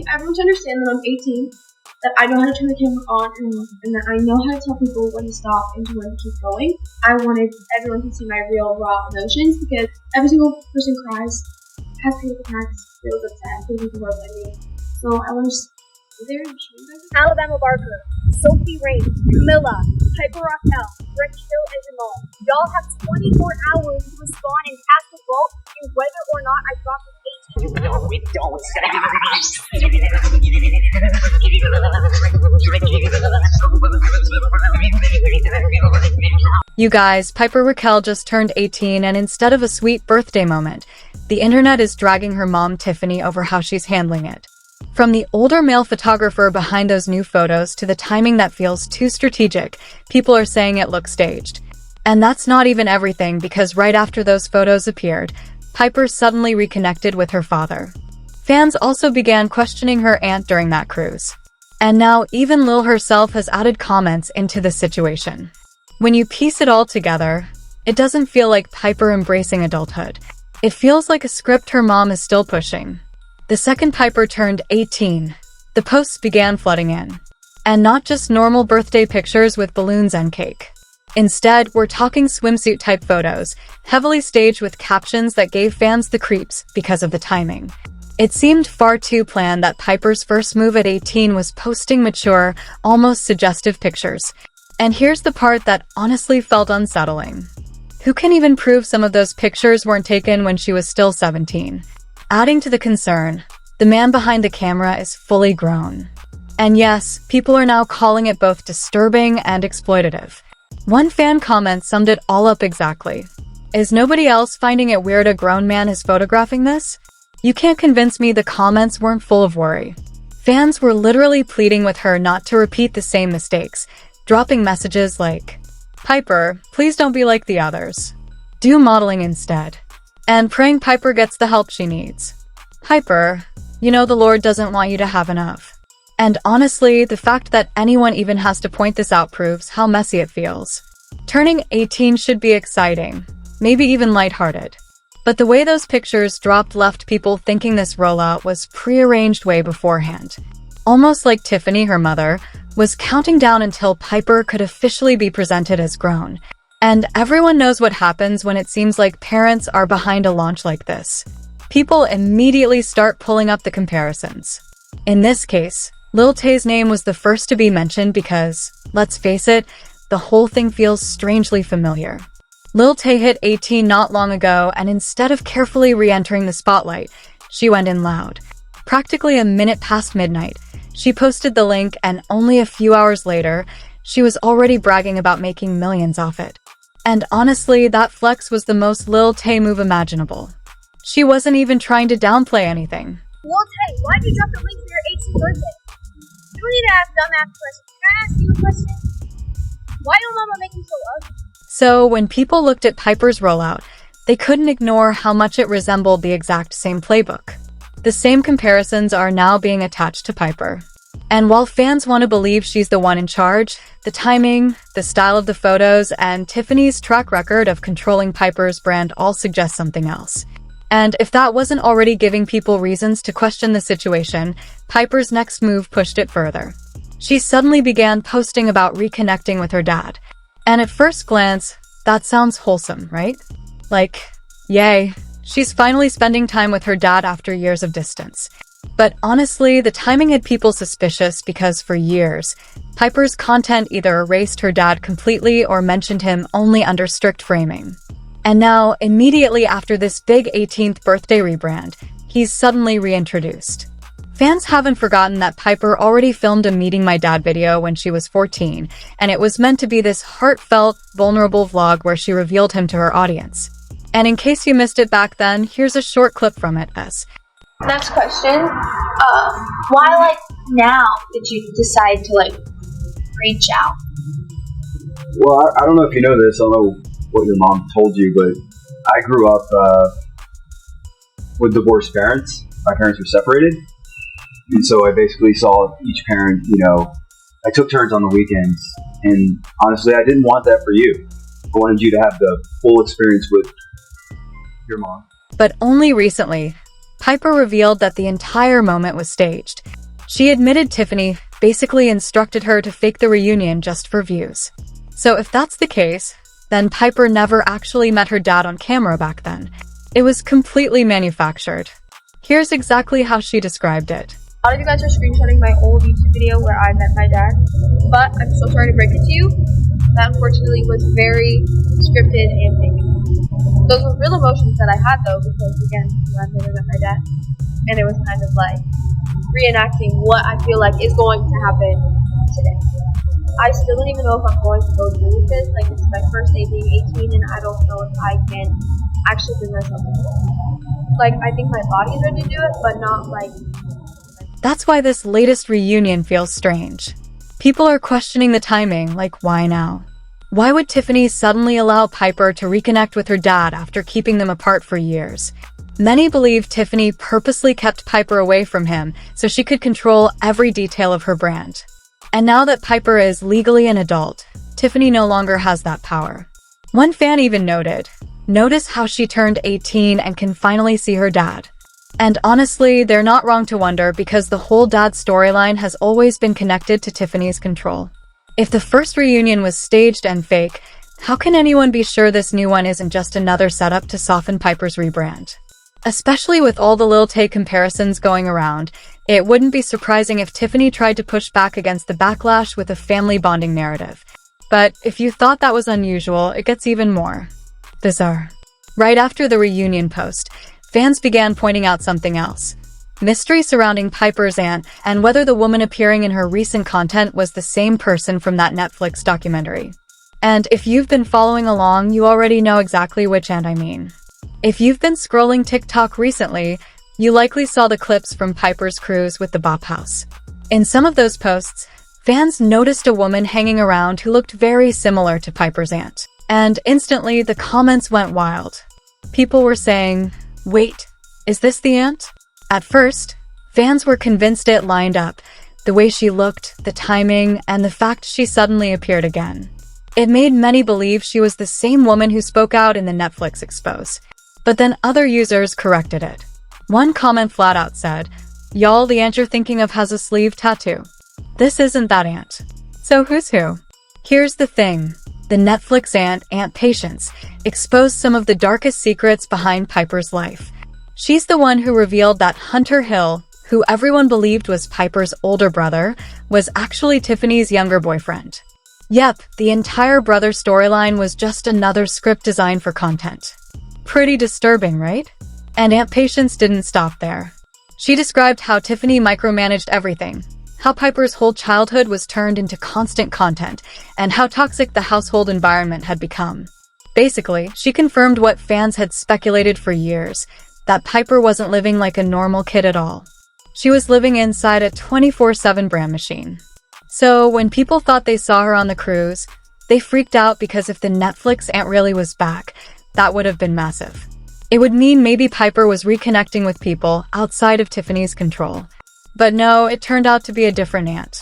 need everyone to understand that I'm 18, that I know how to turn the camera on and off, and that I know how to tell people when to stop and when to keep going. I wanted everyone to see my real, raw emotions because every single person cries, has panic attacks, feels upset, feels overwhelmed by me. So I want to just be there and show you guys. Alabama Barker, Sophie Rain, Camilla, Piper Rockelle, Rockelle, and Jamal. Y'all have 24 hours to respond and cast a vote in whether or not I drop this 18. No, we don't. You guys, Piper Rockelle just turned 18, and instead of a sweet birthday moment, the internet is dragging her mom Tiffany over how she's handling it. From the older male photographer behind those new photos to the timing that feels too strategic, people are saying it looks staged. And that's not even everything, because right after those photos appeared, Piper suddenly reconnected with her father. Fans also began questioning her aunt during that cruise. And now even Lil herself has added comments into the situation. When you piece it all together, it doesn't feel like Piper embracing adulthood. It feels like a script her mom is still pushing. The second Piper turned 18, the posts began flooding in. And not just normal birthday pictures with balloons and cake. Instead, we're talking swimsuit-type photos, heavily staged with captions that gave fans the creeps because of the timing. It seemed far too planned that Piper's first move at 18 was posting mature, almost suggestive pictures. And here's the part that honestly felt unsettling. Who can even prove some of those pictures weren't taken when she was still 17? Adding to the concern, the man behind the camera is fully grown. And yes, people are now calling it both disturbing and exploitative. One fan comment summed it all up exactly. Is nobody else finding it weird a grown man is photographing this? You can't convince me the comments weren't full of worry. Fans were literally pleading with her not to repeat the same mistakes, dropping messages like, "Piper, please don't be like the others. Do modeling instead." And praying Piper gets the help she needs. Piper, you know the Lord doesn't want you to have enough. And honestly, the fact that anyone even has to point this out proves how messy it feels. Turning 18 should be exciting, maybe even lighthearted. But the way those pictures dropped left people thinking this rollout was prearranged way beforehand. Almost like Tiffany, her mother, was counting down until Piper could officially be presented as grown. And everyone knows what happens when it seems like parents are behind a launch like this. People immediately start pulling up the comparisons. In this case, Lil Tay's name was the first to be mentioned because, let's face it, the whole thing feels strangely familiar. Lil Tay hit 18 not long ago, and instead of carefully re-entering the spotlight, she went in loud. Practically a minute past midnight, she posted the link, and only a few hours later, she was already bragging about making millions off it. And honestly, that flex was the most Lil Tay move imaginable. She wasn't even trying to downplay anything. Lil Tay, why'd you drop the link for your 18th birthday? You don't need to ask dumbass questions. Can I ask you a question? Why don't Mama make you so ugly? So, when people looked at Piper's rollout, they couldn't ignore how much it resembled the exact same playbook. The same comparisons are now being attached to Piper. And while fans want to believe she's the one in charge, the timing, the style of the photos, and Tiffany's track record of controlling Piper's brand all suggest something else. And if that wasn't already giving people reasons to question the situation, Piper's next move pushed it further. She suddenly began posting about reconnecting with her dad. And at first glance, that sounds wholesome, right? Like, yay, she's finally spending time with her dad after years of distance. But honestly, the timing had people suspicious because for years, Piper's content either erased her dad completely or mentioned him only under strict framing. And now, immediately after this big 18th birthday rebrand, he's suddenly reintroduced. Fans haven't forgotten that Piper already filmed a Meeting My Dad video when she was 14, and it was meant to be this heartfelt, vulnerable vlog where she revealed him to her audience. And in case you missed it back then, here's a short clip from it. Next question. Why, now did you decide to, reach out? Well, I don't know if you know this. I don't know what your mom told you, but I grew up with divorced parents. My parents were separated. And so I basically saw each parent, I took turns on the weekends. And honestly, I didn't want that for you. I wanted you to have the full experience with your mom. But only recently, Piper revealed that the entire moment was staged. She admitted Tiffany basically instructed her to fake the reunion just for views. So if that's the case, then Piper never actually met her dad on camera back then. It was completely manufactured. Here's exactly how she described it. A lot of you guys are screenshotting my old YouTube video where I met my dad, but I'm so sorry to break it to you. That unfortunately was very scripted and fake. Those were real emotions that I had though, because again, I've never met my dad, and it was kind of like reenacting what I feel like is going to happen today. I still don't even know if I'm going to go through with this. Like, it's my first day being 18, and I don't know if I can actually bring myself to do it. Like, I think my body's ready to do it, but not like. That's why this latest reunion feels strange. People are questioning the timing, like why now? Why would Tiffany suddenly allow Piper to reconnect with her dad after keeping them apart for years? Many believe Tiffany purposely kept Piper away from him so she could control every detail of her brand. And now that Piper is legally an adult, Tiffany no longer has that power. One fan even noted, "Notice how she turned 18 and can finally see her dad." And honestly, they're not wrong to wonder because the whole dad storyline has always been connected to Tiffany's control. If the first reunion was staged and fake, how can anyone be sure this new one isn't just another setup to soften Piper's rebrand? Especially with all the Lil Tay comparisons going around, it wouldn't be surprising if Tiffany tried to push back against the backlash with a family bonding narrative. But if you thought that was unusual, it gets even more bizarre. Right after the reunion post, fans began pointing out something else. Mystery surrounding Piper's aunt and whether the woman appearing in her recent content was the same person from that Netflix documentary. And if you've been following along, you already know exactly which aunt I mean. If you've been scrolling TikTok recently, you likely saw the clips from Piper's cruise with the Bop House. In some of those posts, fans noticed a woman hanging around who looked very similar to Piper's aunt. And instantly, the comments went wild. People were saying, "Wait, is this the aunt?" At first, fans were convinced it lined up, the way she looked, the timing, and the fact she suddenly appeared again. It made many believe she was the same woman who spoke out in the Netflix expose. But then other users corrected it. One comment flat out said, "Y'all, the aunt you're thinking of has a sleeve tattoo. This isn't that aunt." So who's who? Here's the thing. The Netflix aunt, Aunt Patience, exposed some of the darkest secrets behind Piper's life. She's the one who revealed that Hunter Hill, who everyone believed was Piper's older brother, was actually Tiffany's younger boyfriend. Yep, the entire brother storyline was just another script designed for content. Pretty disturbing, right? And Aunt Patience didn't stop there. She described how Tiffany micromanaged everything, how Piper's whole childhood was turned into constant content, and how toxic the household environment had become. Basically, she confirmed what fans had speculated for years, that Piper wasn't living like a normal kid at all. She was living inside a 24/7 brand machine. So when people thought they saw her on the cruise, they freaked out because if the Netflix aunt really was back, that would have been massive. It would mean maybe Piper was reconnecting with people outside of Tiffany's control. But no, it turned out to be a different aunt.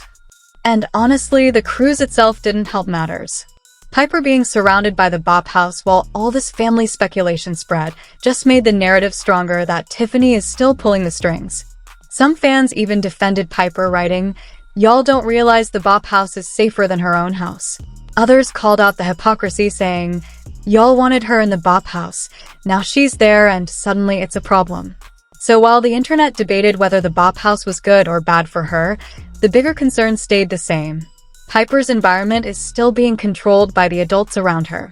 And honestly, the cruise itself didn't help matters. Piper being surrounded by the Bop House while all this family speculation spread just made the narrative stronger that Tiffany is still pulling the strings. Some fans even defended Piper, writing, "Y'all don't realize the Bop House is safer than her own house." Others called out the hypocrisy, saying, "Y'all wanted her in the Bop House. Now she's there and suddenly it's a problem." So while the internet debated whether the Bop House was good or bad for her, the bigger concern stayed the same. Piper's environment is still being controlled by the adults around her.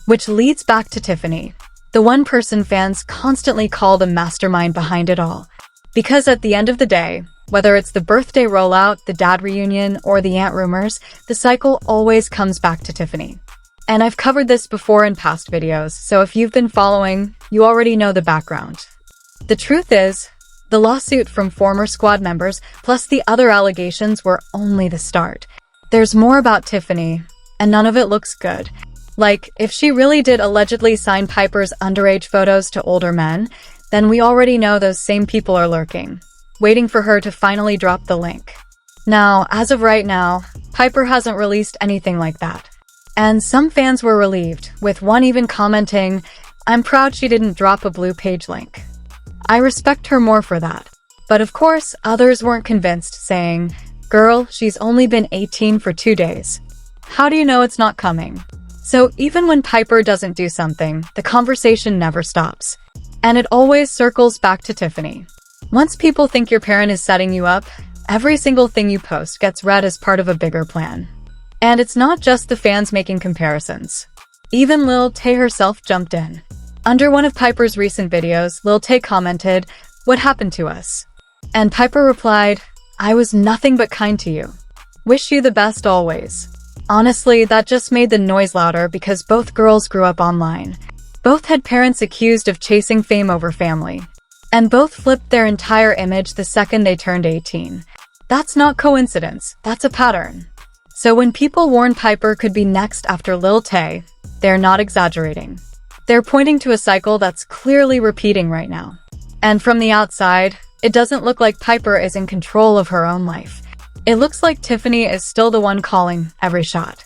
Which leads back to Tiffany, the one person fans constantly call the mastermind behind it all. Because at the end of the day, whether it's the birthday rollout, the dad reunion, or the aunt rumors, the cycle always comes back to Tiffany. And I've covered this before in past videos, so if you've been following, you already know the background. The truth is, the lawsuit from former squad members plus the other allegations were only the start. There's more about Tiffany, and none of it looks good. Like, if she really did allegedly sign Piper's underage photos to older men, then we already know those same people are lurking, waiting for her to finally drop the link. Now, as of right now, Piper hasn't released anything like that. And some fans were relieved, with one even commenting, "I'm proud she didn't drop a blue page link." I respect her more for that. But of course, others weren't convinced, saying, "Girl, she's only been 18 for 2 days. How do you know it's not coming?" So even when Piper doesn't do something, the conversation never stops. And it always circles back to Tiffany. Once people think your parent is setting you up, every single thing you post gets read as part of a bigger plan. And it's not just the fans making comparisons. Even Lil Tay herself jumped in. Under one of Piper's recent videos, Lil Tay commented, "What happened to us?" And Piper replied, "I was nothing but kind to you. Wish you the best always." Honestly, that just made the noise louder because both girls grew up online. Both had parents accused of chasing fame over family. And both flipped their entire image the second they turned 18. That's not coincidence, that's a pattern. So when people warn Piper could be next after Lil Tay, they're not exaggerating. They're pointing to a cycle that's clearly repeating right now. And from the outside, it doesn't look like Piper is in control of her own life. It looks like Tiffany is still the one calling every shot.